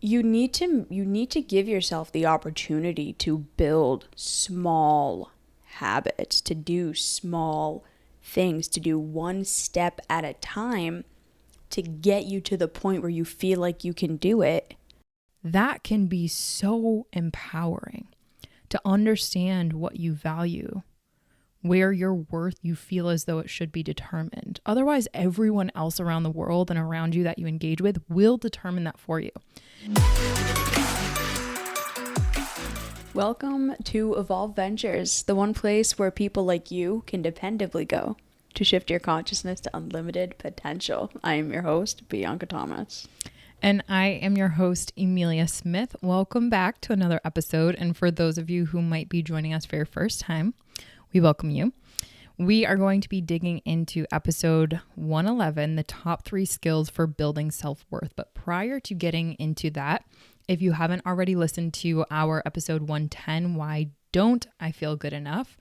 you need to give yourself the opportunity to build small habits, to do small things, to do one step at a time to get you to the point where you feel like you can do it. That can be so empowering to understand what you value, where your worth you feel as though it should be determined. Otherwise, everyone else around the world and around you that you engage with will determine that for you. Welcome to Evolve Ventures, the one place where people like you can dependably go to shift your consciousness to unlimited potential. I am your host, Bianca Thomas. And I am your host, Emilia Smith. Welcome back to another episode. And for those of you who might be joining us for your first time, we welcome you. We are going to be digging into episode 111, the top 3 skills for building self-worth. But prior to getting into that, if you haven't already listened to our episode 110, Why Don't I Feel Good Enough?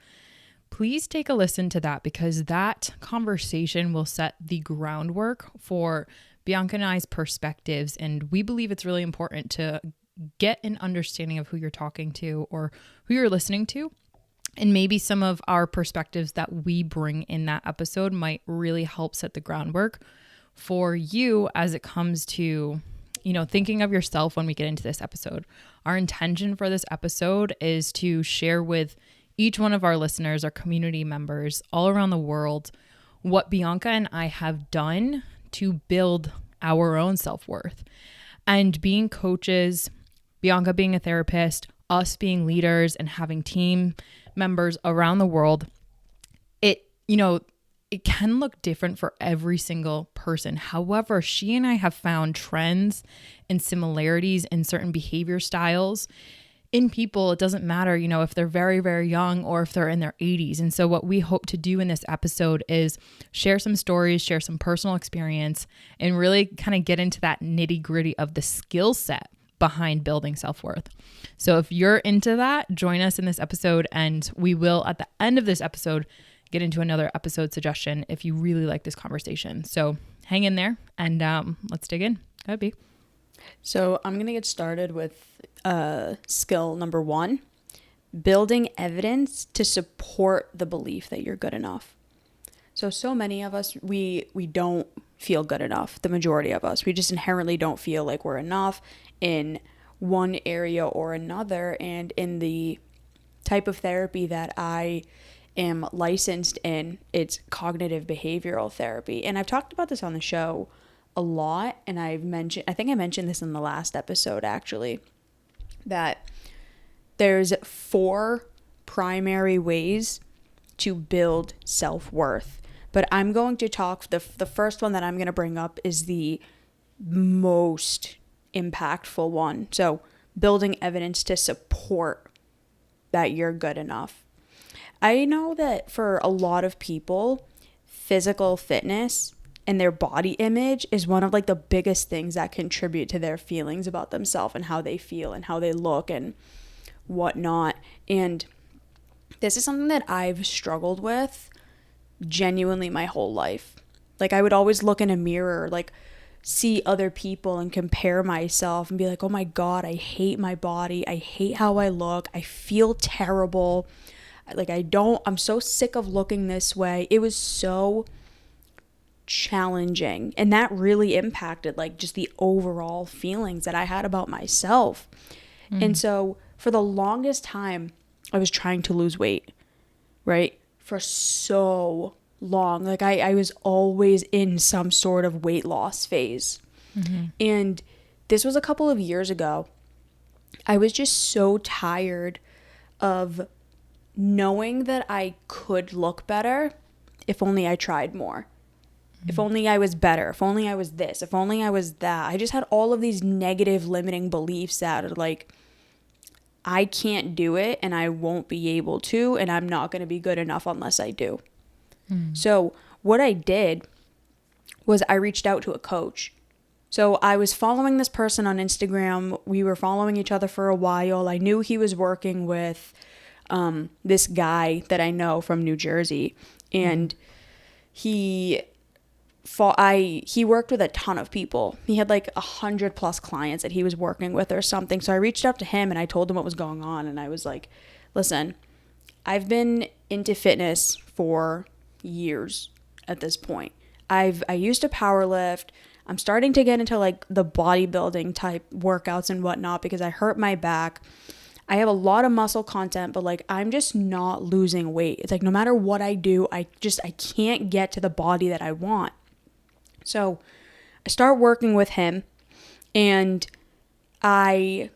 Please take a listen to that, because that conversation will set the groundwork for Bianca and I's perspectives. And we believe it's really important to get an understanding of who you're talking to or who you're listening to. And maybe some of our perspectives that we bring in that episode might really help set the groundwork for you as it comes to, thinking of yourself when we get into this episode. Our intention for this episode is to share with each one of our listeners, our community members all around the world, what Bianca and I have done to build our own self-worth. And being coaches, Bianca being a therapist, us being leaders and having team members around the world, it can look different for every single person. However, she and I have found trends and similarities in certain behavior styles in people. It doesn't matter, if they're very, very young or if they're in their 80s. And so what we hope to do in this episode is share some stories, share some personal experience, and really kind of get into that nitty gritty of the skill set behind building self-worth. So if you're into that, join us in this episode, and we will, at the end of this episode, get into another episode suggestion if you really like this conversation. So hang in there and let's dig in. Go ahead, B. So I'm going to get started with skill number 1, building evidence to support the belief that you're good enough. So many of us, we don't feel good enough. The majority of us, we just inherently don't feel like we're enough in one area or another. And in the type of therapy that I am licensed in, it's cognitive behavioral therapy. And I've talked about this on the show a lot. And I think I mentioned this in the last episode, actually, that there's 4 primary ways to build self-worth. But I'm going to talk, the first one that I'm going to bring up is the most impactful one. So building evidence to support that you're good enough. I know that for a lot of people, physical fitness and their body image is one of the biggest things that contribute to their feelings about themselves and how they feel and how they look and whatnot. And this is something that I've struggled with genuinely my whole life. I would always look in a mirror, see other people and compare myself and be like, oh my God, I hate my body. I hate how I look. I feel terrible. I'm so sick of looking this way. It was so challenging. And that really impacted just the overall feelings that I had about myself. And so for the longest time, I was trying to lose weight, right? For so long. I was always in some sort of weight loss phase. Mm-hmm. And this was a couple of years ago. I was just so tired of knowing that I could look better if only I tried more. Mm-hmm. If only I was better. If only I was this. If only I was that. I just had all of these negative limiting beliefs that are I can't do it and I won't be able to, and I'm not going to be good enough unless I do. So what I did was I reached out to a coach. So I was following this person on Instagram. We were following each other for a while. I knew he was working with this guy that I know from New Jersey. And he he worked with a ton of people. He had like 100+ clients that he was working with or something. So I reached out to him and I told him what was going on. And I was like, listen, I've been into fitness for years at this point. I used to power lift. I'm starting to get into like the bodybuilding type workouts and whatnot because I hurt my back. I have a lot of muscle content, but like I'm just not losing weight. It's like no matter what I do, I can't get to the body that I want. So I start working with him and I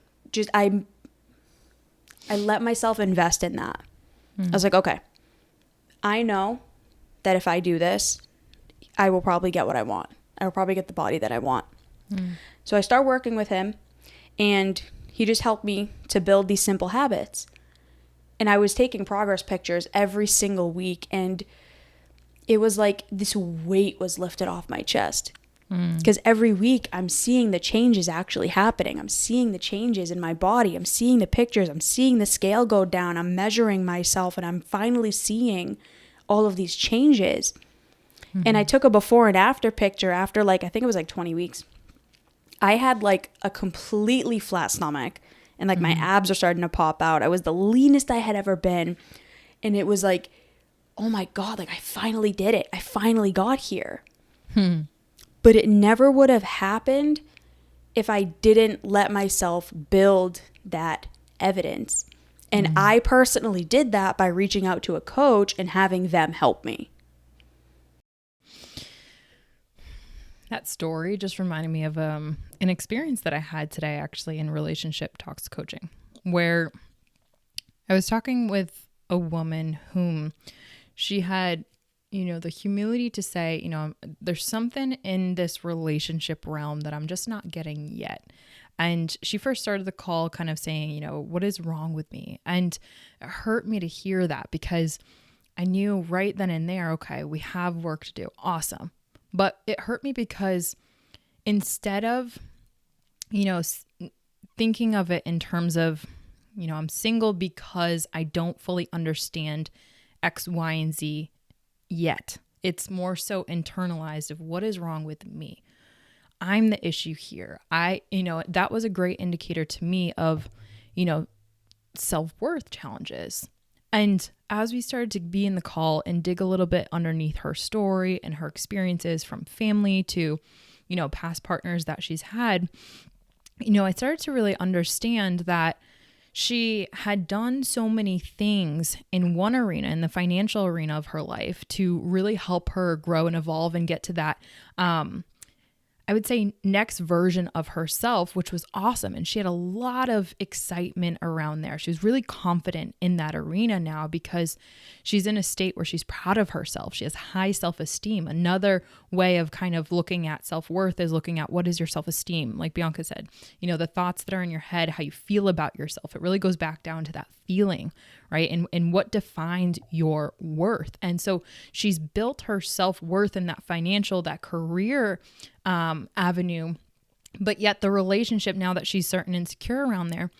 let myself invest in that. I was like, okay, I know that if I do this, I will probably get what I want. I will probably get the body that I want. So I start working with him and he just helped me to build these simple habits. And I was taking progress pictures every single week. And it was like this weight was lifted off my chest. Because every week I'm seeing the changes actually happening. I'm seeing the changes in my body. I'm seeing the pictures. I'm seeing the scale go down. I'm measuring myself and I'm finally seeing all of these changes. And I took a before and after picture after like, I think it was like 20 weeks. I had like a completely flat stomach and like my abs are starting to pop out. I was the leanest I had ever been. And it was like, oh my God, like I finally did it. I finally got here. But it never would have happened if I didn't let myself build that evidence. And I personally did that by reaching out to a coach and having them help me. That story just reminded me of an experience that I had today actually in relationship talks coaching, where I was talking with a woman whom she had, the humility to say, there's something in this relationship realm that I'm just not getting yet. And she first started the call kind of saying, what is wrong with me? And it hurt me to hear that because I knew right then and there, okay, we have work to do. Awesome. But it hurt me because instead of, thinking of it in terms of, I'm single because I don't fully understand X, Y, and Z yet. It's more so internalized of what is wrong with me. I'm the issue here. That was a great indicator to me of, self-worth challenges. And as we started to be in the call and dig a little bit underneath her story and her experiences from family to, past partners that she's had, I started to really understand that she had done so many things in one arena, in the financial arena of her life, to really help her grow and evolve and get to that, I would say, next version of herself, which was awesome. And she had a lot of excitement around there. She was really confident in that arena now because she's in a state where she's proud of herself. She has high self-esteem. Another way of kind of looking at self-worth is looking at what is your self-esteem. Like Bianca said, the thoughts that are in your head, how you feel about yourself. It really goes back down to that feeling, right? And what defines your worth. And so she's built her self-worth in that financial, that career avenue, but yet the relationship, now that she's certain insecure around there,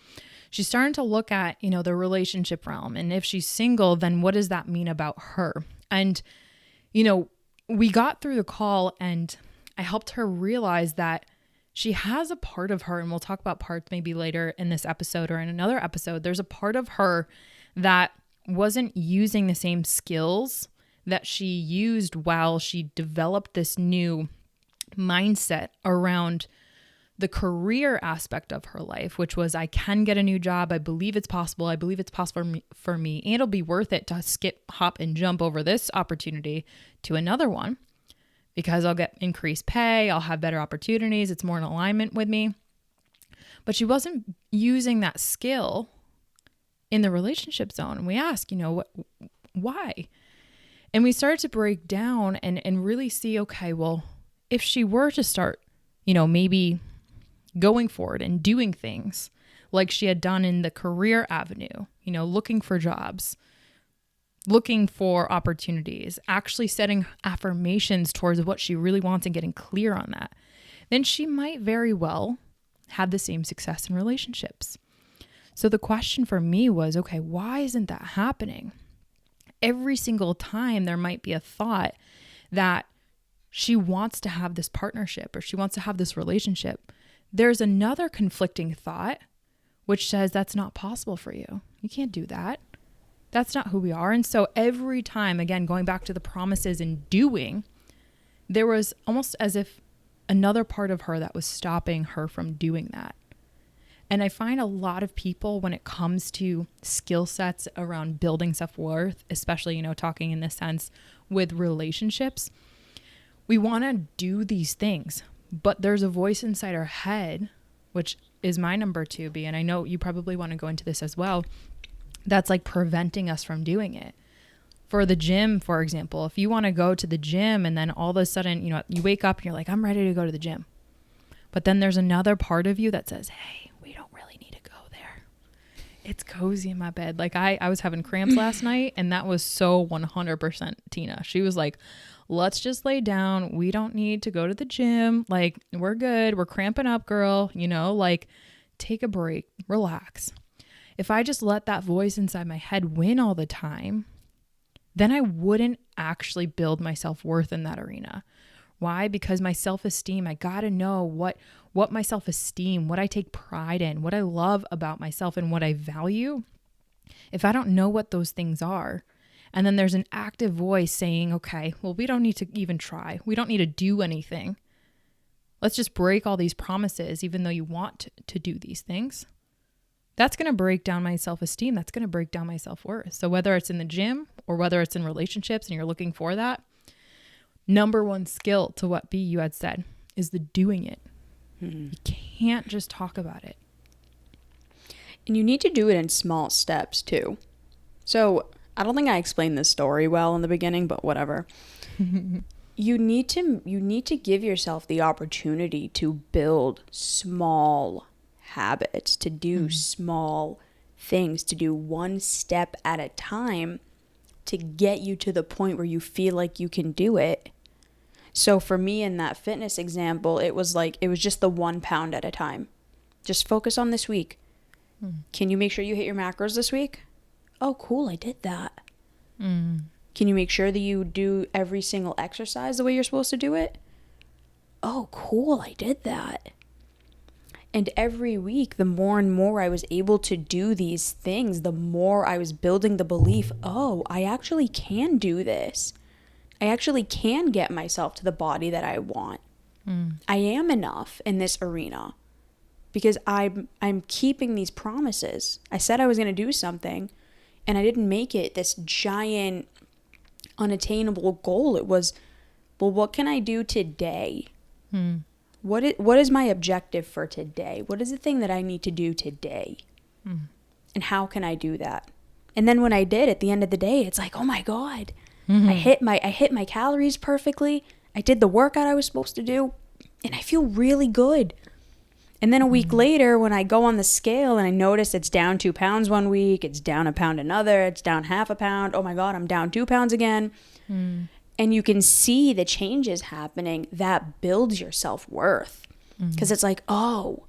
she's starting to look at, the relationship realm. And if she's single, then what does that mean about her? And, we got through the call and I helped her realize that she has a part of her, and we'll talk about parts maybe later in this episode or in another episode. There's a part of her that wasn't using the same skills that she used while she developed this new mindset around the career aspect of her life, which was, I can get a new job. I believe it's possible. I believe it's possible for me, and it'll be worth it to skip, hop, and jump over this opportunity to another one because I'll get increased pay. I'll have better opportunities. It's more in alignment with me. But she wasn't using that skill in the relationship zone. And we asked, why? And we started to break down and really see, okay, well, if she were to start, maybe going forward and doing things like she had done in the career avenue, looking for jobs, looking for opportunities, actually setting affirmations towards what she really wants and getting clear on that, then she might very well have the same success in relationships. So the question for me was, okay, why isn't that happening? Every single time there might be a thought that she wants to have this partnership or she wants to have this relationship, there's another conflicting thought which says that's not possible for you. You can't do that. That's not who we are. And so every time, again, going back to the promises and doing, there was almost as if another part of her that was stopping her from doing that. And I find a lot of people, when it comes to skill sets around building self-worth, especially, talking in this sense with relationships, we want to do these things, but there's a voice inside our head, which is my number 2B, and I know you probably want to go into this as well, that's like preventing us from doing it. For the gym, for example, if you want to go to the gym and then all of a sudden, you wake up and you're like, I'm ready to go to the gym. But then there's another part of you that says, hey, we don't really need to go there. It's cozy in my bed. Like I was having cramps last night, and that was so 100% Tina. She was like, let's just lay down. We don't need to go to the gym. Like, we're good. We're cramping up, girl. Like, take a break, relax. If I just let that voice inside my head win all the time, then I wouldn't actually build my self-worth in that arena. Why? Because my self-esteem, I got to know what my self-esteem, what I take pride in, what I love about myself and what I value. If I don't know what those things are, and then there's an active voice saying, okay, well, we don't need to even try. We don't need to do anything. Let's just break all these promises, even though you want to do these things. That's going to break down my self-esteem. That's going to break down my self-worth. So whether it's in the gym or whether it's in relationships and you're looking for that, number 1 skill to what B you had said is the doing it. You can't just talk about it. And you need to do it in small steps too. So I don't think I explained this story well in the beginning, but whatever. You need to give yourself the opportunity to build small habits, to do small things, to do one step at a time to get you to the point where you feel like you can do it. So for me in that fitness example, it was just the 1 pound at a time. Just focus on this week. Can you make sure you hit your macros this week? Oh, cool, I did that. Can you make sure that you do every single exercise the way you're supposed to do it? Oh, cool, I did that. And every week, the more and more I was able to do these things, the more I was building the belief, oh, I actually can do this. I actually can get myself to the body that I want. I am enough in this arena because I'm keeping these promises. I said I was going to do something, and I didn't make it this giant, unattainable goal. It was, well, what can I do today? What is my objective for today? What is the thing that I need to do today? And how can I do that? And then when I did, at the end of the day, it's like, oh my God, I hit my calories perfectly. I did the workout I was supposed to do, and I feel really good. And then a week later, when I go on the scale and I notice it's down 2 pounds one week, it's down a pound another, it's down half a pound. Oh my God, I'm down 2 pounds again. And you can see the changes happening. That builds your self-worth. Because it's like, oh,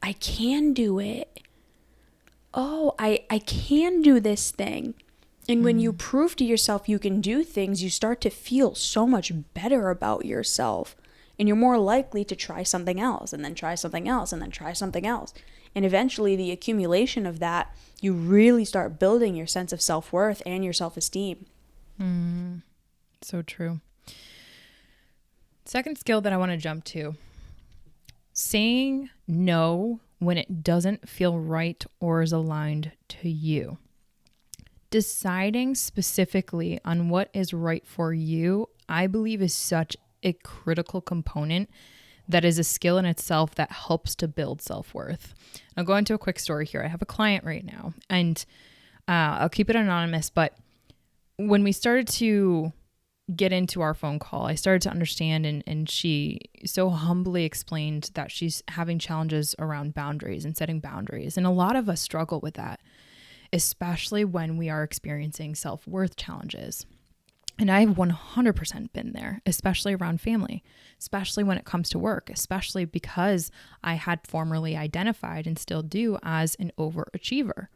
I can do it. Oh, I can do this thing. And when you prove to yourself you can do things, you start to feel so much better about yourself. And you're more likely to try something else, and then try something else, and then try something else. And eventually, the accumulation of that, you really start building your sense of self-worth and your self-esteem. So true. Second skill that I want to jump to, saying no when it doesn't feel right or is aligned to you. Deciding specifically on what is right for you, I believe, is such a critical component that is a skill in itself that helps to build self-worth. I'll go into a quick story here. I have a client right now, and I'll keep it anonymous, but when we started to get into our phone call, I started to understand, and she so humbly explained that she's having challenges around boundaries and setting boundaries. And a lot of us struggle with that, especially when we are experiencing self-worth challenges. And I've 100% been there, especially around family, especially when it comes to work, especially because I had formerly identified and still do as an overachiever,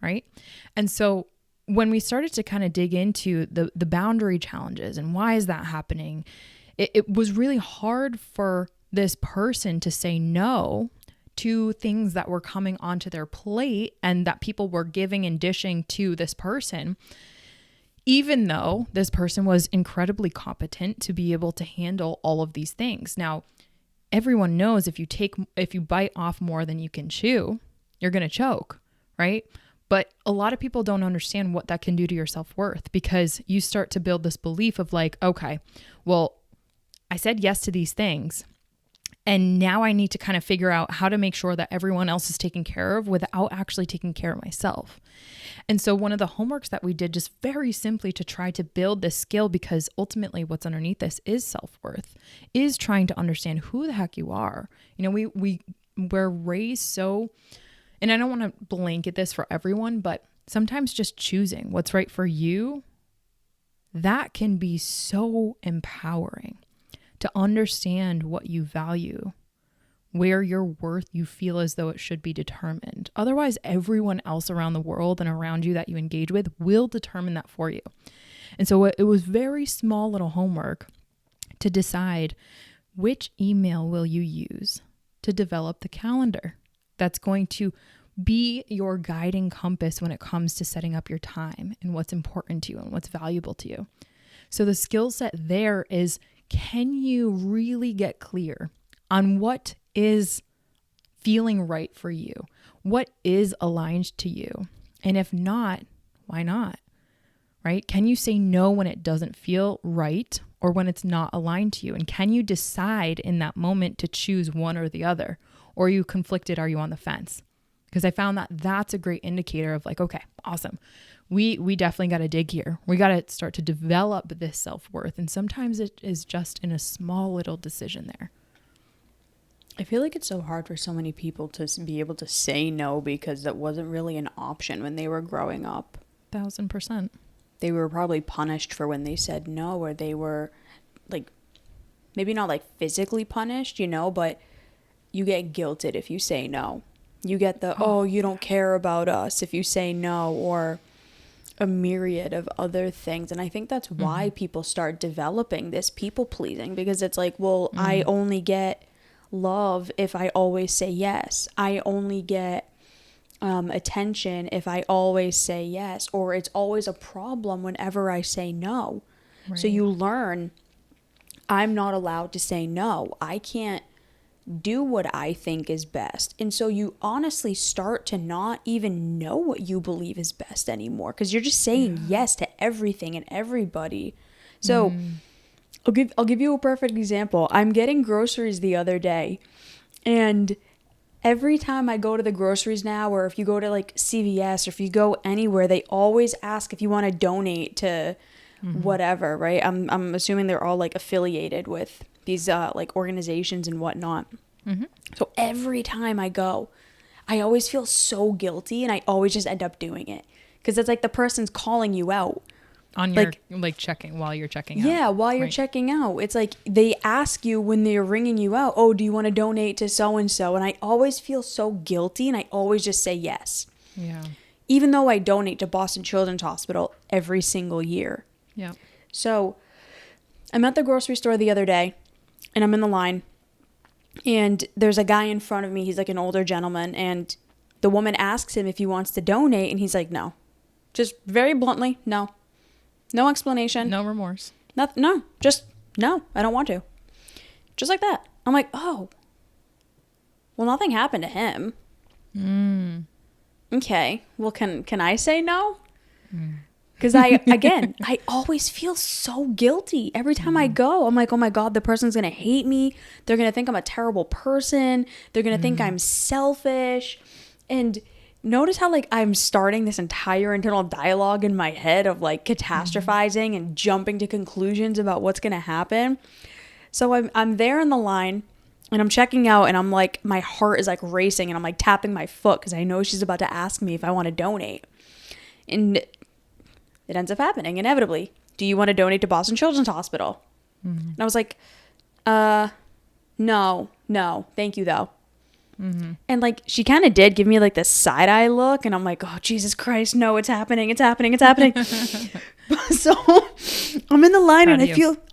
right? And so when we started to kind of dig into the boundary challenges and why is that happening, it was really hard for this person to say no to things that were coming onto their plate and that people were giving and dishing to this person, even though this person was incredibly competent to be able to handle all of these things. Now, everyone knows if you bite off more than you can chew, you're going to choke, right? But a lot of people don't understand what that can do to your self-worth, because you start to build this belief of like, okay, well, I said yes to these things, and now I need to kind of figure out how to make sure that everyone else is taken care of without actually taking care of myself. And so one of the homeworks that we did, just very simply to try to build this skill, because ultimately what's underneath this is self-worth, is trying to understand who the heck you are. You know, we're raised so, and I don't want to blanket this for everyone, but sometimes just choosing what's right for you, that can be so empowering. To understand what you value, where your worth you feel as though it should be determined. Otherwise, everyone else around the world and around you that you engage with will determine that for you. And so it was very small little homework to decide which email will you use to develop the calendar that's going to be your guiding compass when it comes to setting up your time and what's important to you and what's valuable to you. So the skill set there is, can you really get clear on what is feeling right for you? What is aligned to you? And if not, why not? Right? Can you say no when it doesn't feel right or when it's not aligned to you? And can you decide in that moment to choose one or the other? Or are you conflicted? Are you on the fence? Because I found that that's a great indicator of like, okay, awesome. We definitely got to dig here. We got to start to develop this self-worth. And sometimes it is just in a small little decision there. I feel like it's so hard for so many people to be able to say no, because that wasn't really an option when they were growing up. 1000%. They were probably punished for when they said no, or they were like, maybe not like physically punished, you know, but you get guilted if you say no. You get the, oh, you don't care about us if you say no, or a myriad of other things. And I think that's why people start developing this people pleasing, because it's like, well, I only get love if I always say yes. I only get attention if I always say yes, or it's always a problem whenever I say no. Right. So you learn, I'm not allowed to say no. I can't do what I think is best. And so you honestly start to not even know what you believe is best anymore, because you're just saying yes to everything and everybody. So I'll give you a perfect example. I'm getting groceries the other day, and every time I go to the groceries now, or if you go to like CVS, or if you go anywhere, they always ask if you want to donate to whatever, right? I'm assuming they're all like affiliated with these like organizations and whatnot. So every time I go, I always feel so guilty, and I always just end up doing it, because it's like the person's calling you out on your like checking while you're checking out. Yeah, while you're checking out. It's like they ask you when they're ringing you out, oh, do you want to donate to so and so? And I always feel so guilty, and I always just say yes. Yeah. Even though I donate to Boston Children's Hospital every single year. Yeah. So I'm at the grocery store the other day, and I'm in the line, and there's a guy in front of me. He's like an older gentleman, and the woman asks him if he wants to donate, and he's like, no. Just very bluntly, no. No explanation. No remorse. Nothing. No, just no, I don't want to. Just like that. I'm like, oh, well, nothing happened to him. Okay, well, can I say no? Because I always feel so guilty every time I go. I'm like, oh my God, the person's going to hate me. They're going to think I'm a terrible person. They're going to think I'm selfish. And notice how like I'm starting this entire internal dialogue in my head of like catastrophizing and jumping to conclusions about what's going to happen. So I'm there in the line, and I'm checking out, and I'm like, my heart is like racing, and I'm like tapping my foot because I know she's about to ask me if I want to donate. And it ends up happening inevitably. Do you want to donate to Boston Children's Hospital? And I was like, no, thank you though. And like, she kind of did give me like this side eye look, and I'm like, oh, Jesus Christ, no, it's happening. It's happening. It's happening. So I'm in the line and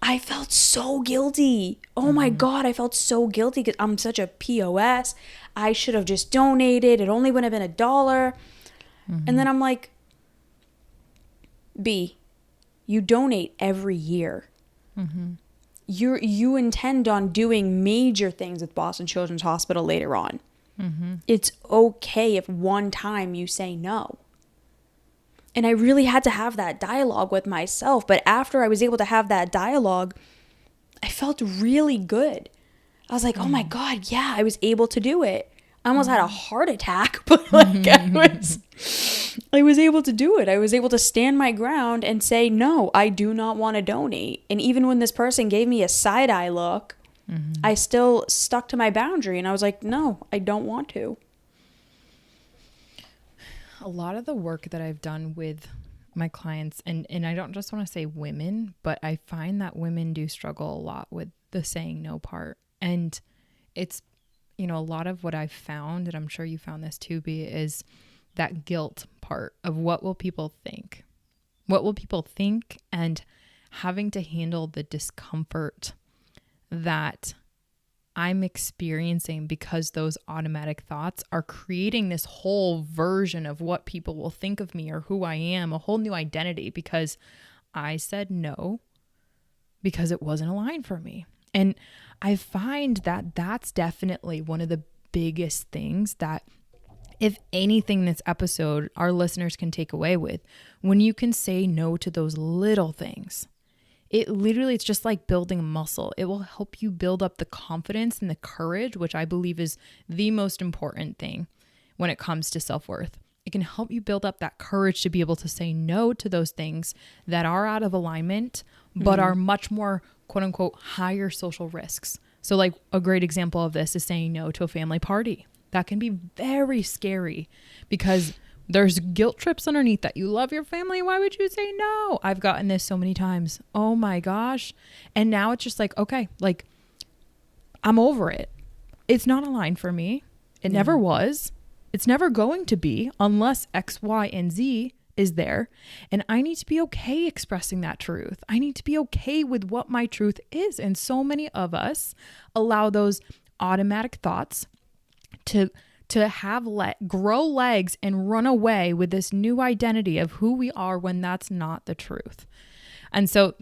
I felt so guilty. Oh my God, I felt so guilty because I'm such a POS. I should have just donated. It only would have been $1. And then I'm like, B, you donate every year. You intend on doing major things with Boston Children's Hospital later on. It's okay if one time you say no. And I really had to have that dialogue with myself. But after I was able to have that dialogue, I felt really good. I was like, oh my God, yeah, I was able to do it. I almost had a heart attack, but like I was able to do it. I was able to stand my ground and say, no, I do not want to donate. And even when this person gave me a side eye look, I still stuck to my boundary. And I was like, no, I don't want to. A lot of the work that I've done with my clients, and I don't just want to say women, but I find that women do struggle a lot with the saying no part. And it's, a lot of what I've found, and I'm sure you found this too, B, is that guilt part of what will people think? What will people think? And having to handle the discomfort that I'm experiencing because those automatic thoughts are creating this whole version of what people will think of me or who I am, a whole new identity because I said no because it wasn't aligned for me. And I find that that's definitely one of the biggest things that, if anything, this episode, our listeners can take away with. When you can say no to those little things, it's just like building a muscle. It will help you build up the confidence and the courage, which I believe is the most important thing when it comes to self-worth. It can help you build up that courage to be able to say no to those things that are out of alignment, but are much more, quote unquote, higher social risks. So like a great example of this is saying no to a family party. That can be very scary because there's guilt trips underneath that. You love your family. Why would you say no? I've gotten this so many times. Oh my gosh. And now it's just like, okay, like I'm over it. It's not aligned for me. It never was. It's never going to be unless X, Y, and Z is there. And I need to be okay expressing that truth. I need to be okay with what my truth is. And so many of us allow those automatic thoughts to grow legs and run away with this new identity of who we are when that's not the truth. And so,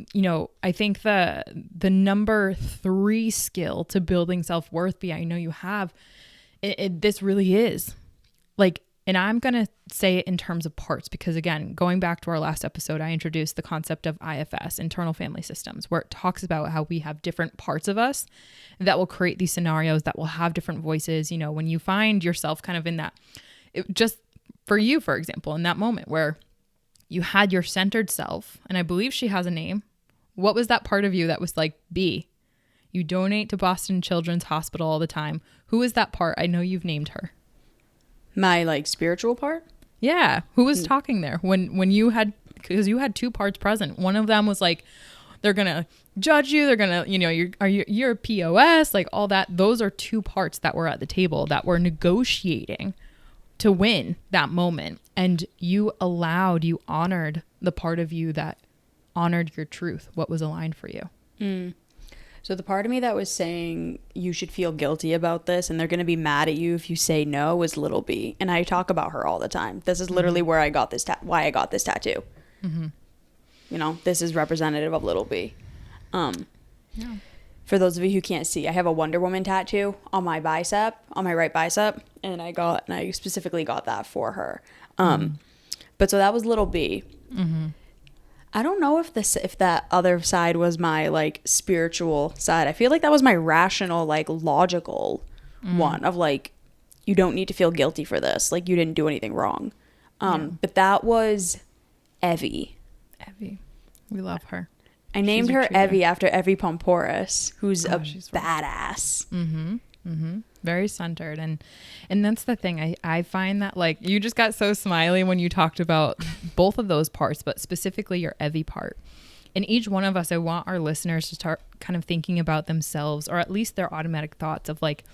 I think the number 3 skill to building self-worth, I know you have, this really is like, and I'm going to say it in terms of parts, because again, going back to our last episode, I introduced the concept of IFS, internal family systems, where it talks about how we have different parts of us that will create these scenarios that will have different voices. When you find yourself kind of in that, just for you, for example, in that moment where you had your centered self, and I believe she has a name. What was that part of you that was like, B, you donate to Boston Children's Hospital all the time. Who is that part? I know you've named her. My like spiritual part? Yeah. Who was talking there when you had, because you had 2 parts present. One of them was like, they're going to judge you. They're going to, you're a POS, like all that. Those are 2 parts that were at the table that were negotiating to win that moment. And you honored the part of you that honored your truth, what was aligned for you. So the part of me that was saying you should feel guilty about this and they're going to be mad at you if you say no was little B. And I talk about her all the time. This is literally where I got this why I got this tattoo. This is representative of little B. For those of you who can't see, I have a Wonder Woman tattoo on my bicep, on my right bicep, and I specifically got that for her. But so that was little B. I don't know if that other side was my like spiritual side. I feel like that was my rational, like logical one of like, you don't need to feel guilty for this. Like you didn't do anything wrong. But that was Evie. Evie. We love her. I named her Evie after Evie Pomporis, who's a badass. Very centered. And that's the thing. I find that like you just got so smiley when you talked about both of those parts, but specifically your Evie part. In each one of us, I want our listeners to start kind of thinking about themselves, or at least their automatic thoughts of like,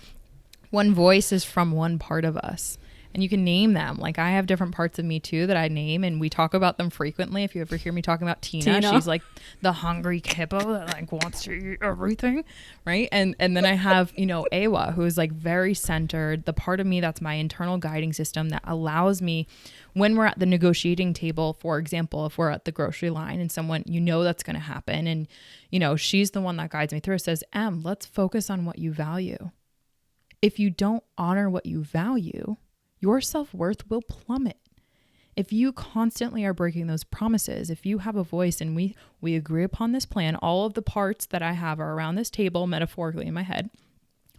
One voice is from one part of us. And you can name them. Like I have different parts of me too that I name, and we talk about them frequently. If you ever hear me talking about Tina. She's like the hungry hippo that like wants to eat everything, right? And then I have, Awa, who is like very centered, the part of me that's my internal guiding system that allows me when we're at the negotiating table, for example, if we're at the grocery line and someone, that's going to happen. And, she's the one that guides me through, says, let's focus on what you value. If you don't honor what you value, your self-worth will plummet. If you constantly are breaking those promises, if you have a voice and we agree upon this plan, all of the parts that I have are around this table metaphorically in my head.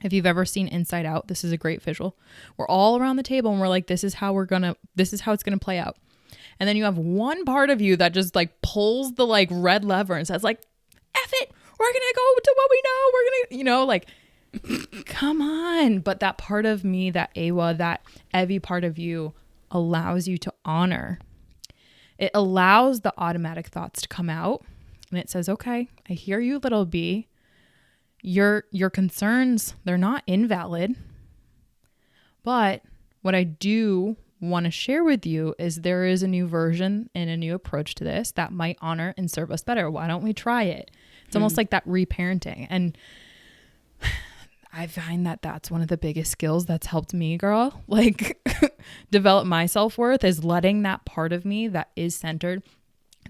If you've ever seen Inside Out, this is a great visual. We're all around the table and we're like, this is how it's going to play out. And then you have one part of you that just like pulls the like red lever and says like, F it, we're going to go to what we know. We're going to, like, come on. But that part of me, that Awa, that Evie part of you allows you to honor. It allows the automatic thoughts to come out and it says, okay, I hear you, little B. Your concerns, they're not invalid. But what I do want to share with you is there is a new version and a new approach to this that might honor and serve us better. Why don't we try it? It's almost like that reparenting. And I find that that's one of the biggest skills that's helped me, girl, like develop my self-worth, is letting that part of me that is centered,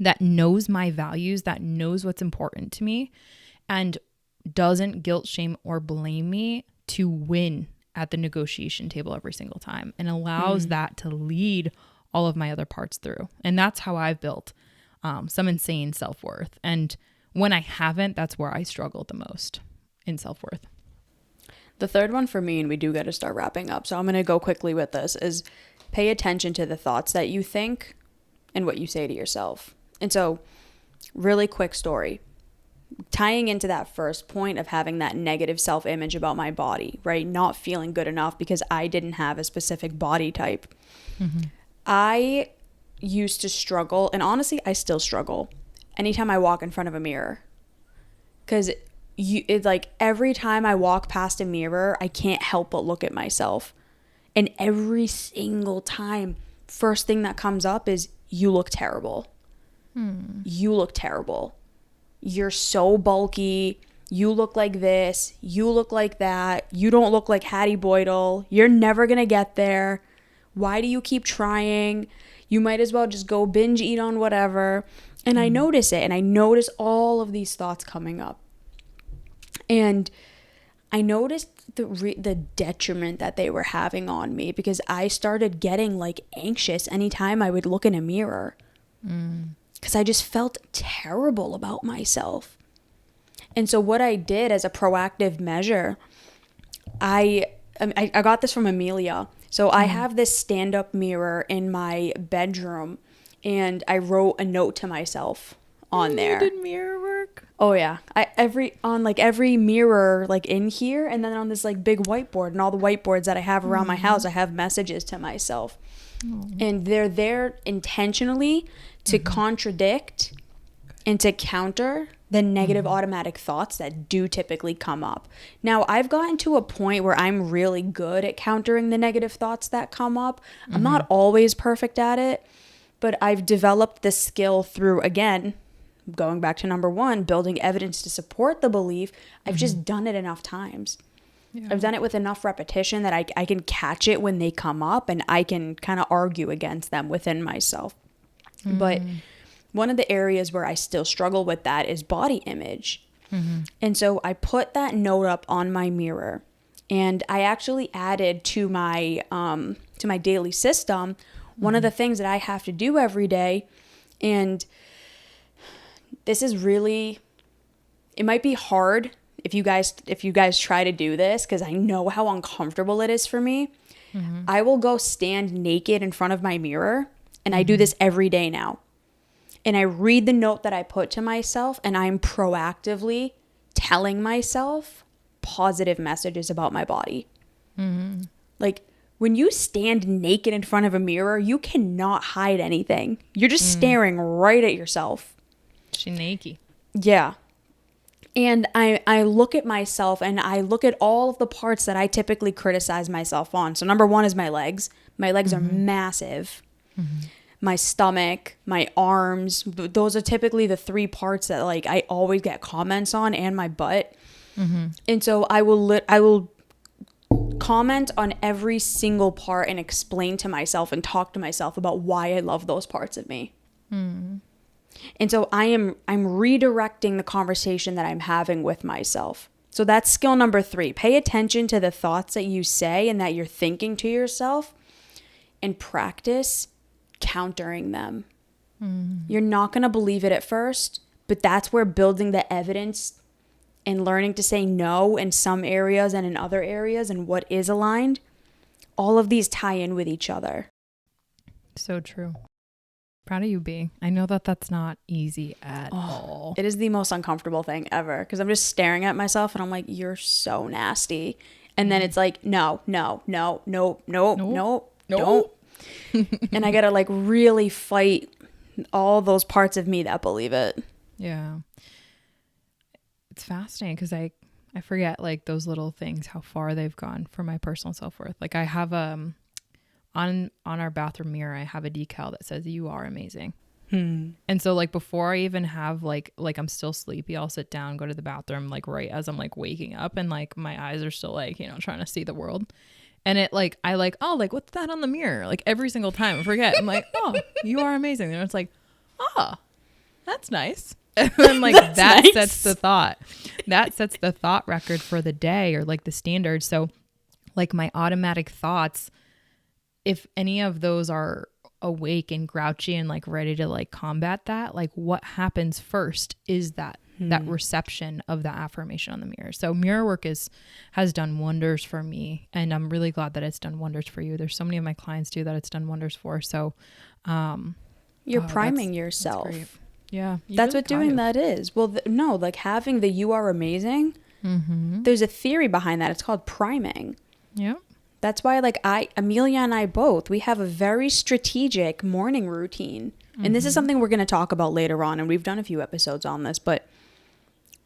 that knows my values, that knows what's important to me, and doesn't guilt, shame, or blame me to win at the negotiation table every single time, and allows that to lead all of my other parts through. And that's how I've built some insane self-worth. And when I haven't, that's where I struggle the most in self-worth. The third one for me, and we do got to start wrapping up, so I'm going to go quickly with this, is pay attention to the thoughts that you think and what you say to yourself. And so, really quick story. Tying into that first point of having that negative self-image about my body, right? Not feeling good enough because I didn't have a specific body type. Mm-hmm. I used to struggle, and honestly, I still struggle anytime I walk in front of a mirror. Because it's like every time I walk past a mirror, I can't help but look at myself. And every single time, first thing that comes up is, you look terrible. You look terrible. You're so bulky. You look like this. You look like that. You don't look like Hattie Boydell. You're never going to get there. Why do you keep trying? You might as well just go binge eat on whatever. And I notice it. And I notice all of these thoughts coming up. And I noticed the detriment that they were having on me, because I started getting like anxious anytime I would look in a mirror. Because I just felt terrible about myself. And so what I did as a proactive measure, I got this from Emilia. So I have this stand-up mirror in my bedroom, and I wrote a note to myself on there. You did mirror work? Oh yeah. Every mirror like in here, and then on this like big whiteboard, and all the whiteboards that I have around my house, I have messages to myself. And they're there intentionally to contradict and to counter the negative automatic thoughts that do typically come up. Now, I've gotten to a point where I'm really good at countering the negative thoughts that come up. I'm not always perfect at it, but I've developed the skill through, again, going back to number one, building evidence to support the belief. I've just done it enough times. Yeah. I've done it with enough repetition that I can catch it when they come up, and I can kind of argue against them within myself. But one of the areas where I still struggle with that is body image. And so I put that note up on my mirror, and I actually added to my daily system one of the things that I have to do every day. And this is really, it might be hard if you guys try to do this, because I know how uncomfortable it is for me. I will go stand naked in front of my mirror, and I do this every day now. And I read the note that I put to myself, and I'm proactively telling myself positive messages about my body. Like, when you stand naked in front of a mirror, you cannot hide anything. You're just staring right at yourself. She naked. Yeah. And I look at myself and I look at all of the parts that I typically criticize myself on. So number one is my legs. My legs are massive. My stomach, my arms, those are typically the 3 parts that like I always get comments on, and my butt. And so I will comment on every single part and explain to myself and talk to myself about why I love those parts of me. And so I'm redirecting the conversation that I'm having with myself. So that's skill number 3. Pay attention to the thoughts that you say and that you're thinking to yourself, and practice countering them. You're not going to believe it at first, but that's where building the evidence and learning to say no in some areas and in other areas and what is aligned, all of these tie in with each other. So true. Proud of you, B. I know that that's not easy at all. It is the most uncomfortable thing ever, because I'm just staring at myself and I'm like, you're so nasty. And then it's like, no, don't. And I got to like really fight all those parts of me that believe it. Yeah. It's fascinating because I forget like those little things, how far they've gone for my personal self-worth. Like I have on our bathroom mirror, I have a decal that says "You are amazing." And so like before I even have like I'm still sleepy, I'll sit down, go to the bathroom like right as I'm like waking up, and like my eyes are still like, trying to see the world. And it like, I like, oh, like what's that on the mirror? Like every single time I forget, I'm like, oh, you are amazing. And it's like, oh, that's nice. And then like that nice. sets the thought. That sets the thought record for the day, or like the standard. So like my automatic thoughts, if any of those are awake and grouchy and like ready to like combat that, like what happens first is that reception of that affirmation on the mirror. So mirror work has done wonders for me, and I'm really glad that it's done wonders for you. There's so many of my clients too that it's done wonders for. So you're priming yourself. That's great. Yeah, that's what doing that is. Well, no, like having the "you are amazing." There's a theory behind that. It's called priming. Yeah. That's why like Emilia and I both, we have a very strategic morning routine. And this is something we're going to talk about later on. And we've done a few episodes on this, but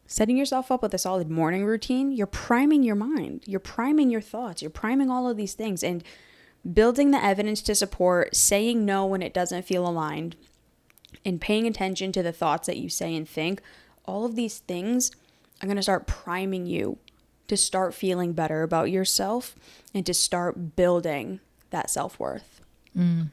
setting yourself up with a solid morning routine, you're priming your mind, you're priming your thoughts, you're priming all of these things, and building the evidence to support saying no when it doesn't feel aligned, and paying attention to the thoughts that you say and think. All of these things are going to start priming you to start feeling better about yourself and to start building that self-worth.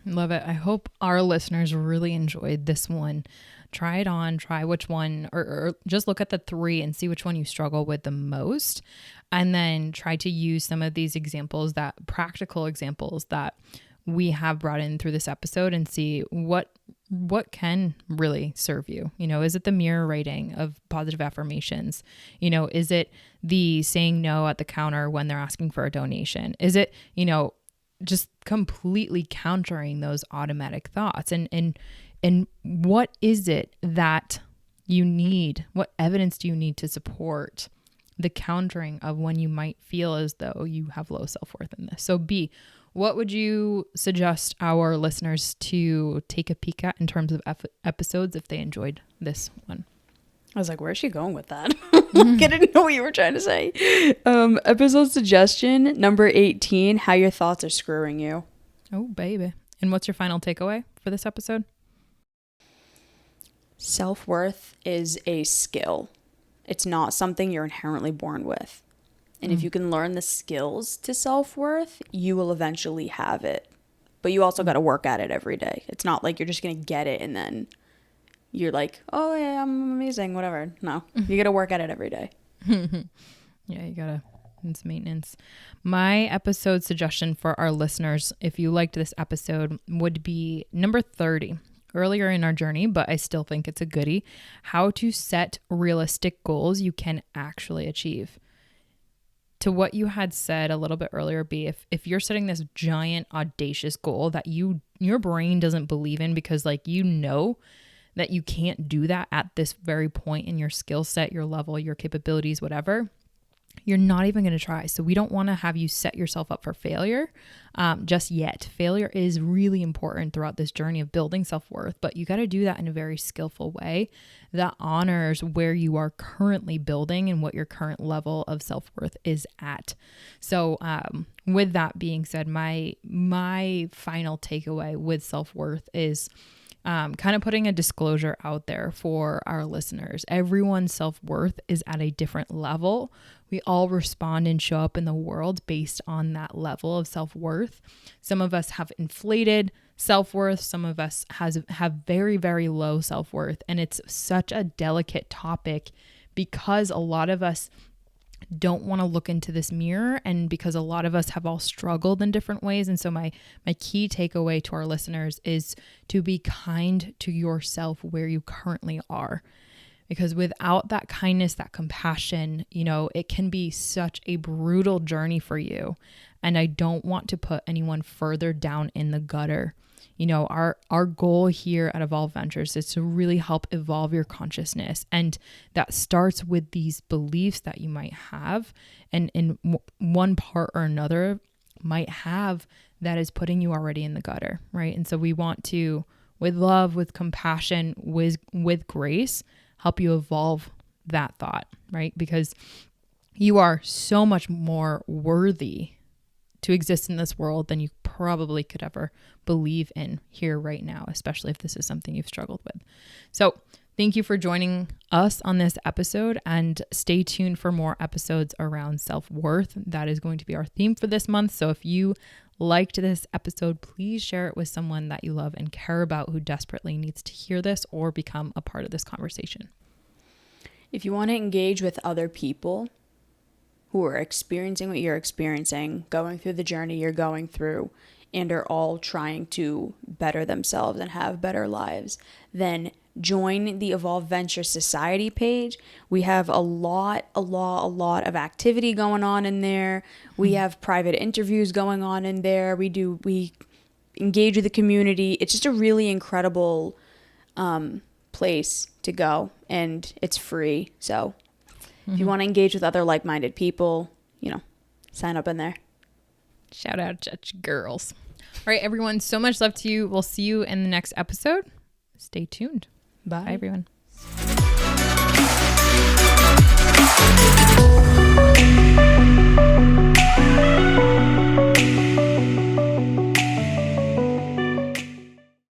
Love it. I hope our listeners really enjoyed this one. Try it on, try which one, or just look at the 3 and see which one you struggle with the most. And then try to use some of these examples, that practical examples that we have brought in through this episode, and see what can really serve you. Is it the mirror writing of positive affirmations? Is it the saying no at the counter when they're asking for a donation? Is it, just completely countering those automatic thoughts? And what is it that you need? What evidence do you need to support the countering of when you might feel as though you have low self-worth in this? So B, what would you suggest our listeners to take a peek at in terms of episodes if they enjoyed this one? I was like, where's she going with that? I didn't know what you were trying to say. Episode suggestion number 18, how your thoughts are screwing you. Oh, baby. And what's your final takeaway for this episode? Self-worth is a skill. It's not something you're inherently born with. And if you can learn the skills to self-worth, you will eventually have it. But you also got to work at it every day. It's not like you're just going to get it and then you're like, oh yeah, I'm amazing, whatever. No, you got to work at it every day. Yeah, you got to. It's maintenance. My episode suggestion for our listeners, if you liked this episode, would be number 30. Earlier in our journey, but I still think it's a goodie. How to set realistic goals you can actually achieve. To what you had said a little bit earlier, B, if you're setting this giant audacious goal that your brain doesn't believe in, because like that you can't do that at this very point in your skill set, your level, your capabilities, whatever, you're not even going to try. So we don't want to have you set yourself up for failure just yet. Failure is really important throughout this journey of building self-worth, but you got to do that in a very skillful way that honors where you are currently building and what your current level of self-worth is at. So with that being said, my final takeaway with self-worth is kind of putting a disclosure out there for our listeners. Everyone's self-worth is at a different level. We all respond and show up in the world based on that level of self-worth. Some of us have inflated self-worth. Some of us have very, very low self-worth. And it's such a delicate topic because a lot of us don't want to look into this mirror, and because a lot of us have all struggled in different ways. And so my key takeaway to our listeners is to be kind to yourself where you currently are, because without that kindness, that compassion, it can be such a brutal journey for you. And I don't want to put anyone further down in the gutter. Our goal here at Evolve Ventures is to really help evolve your consciousness. And that starts with these beliefs that you might have, and in one part or another might have, that is putting you already in the gutter, right? And so we want to, with love, with compassion, with grace, help you evolve that thought, right? Because you are so much more worthy to exist in this world than you probably could ever believe in here right now, especially if this is something you've struggled with. So thank you for joining us on this episode, and stay tuned for more episodes around self-worth. That is going to be our theme for this month. So if you liked this episode, please share it with someone that you love and care about who desperately needs to hear this or become a part of this conversation. If you want to engage with other people who are experiencing what you're experiencing, going through the journey you're going through, and are all trying to better themselves and have better lives, then join the Evolve Venture Society page. We have a lot of activity going on in there. We have private interviews going on in there. We engage with the community. It's just a really incredible place to go, and it's free. So if you want to engage with other like-minded people, sign up in there. Shout out to girls. All right, everyone, so much love to you. We'll see you in the next episode. Stay tuned. Bye. Bye, everyone.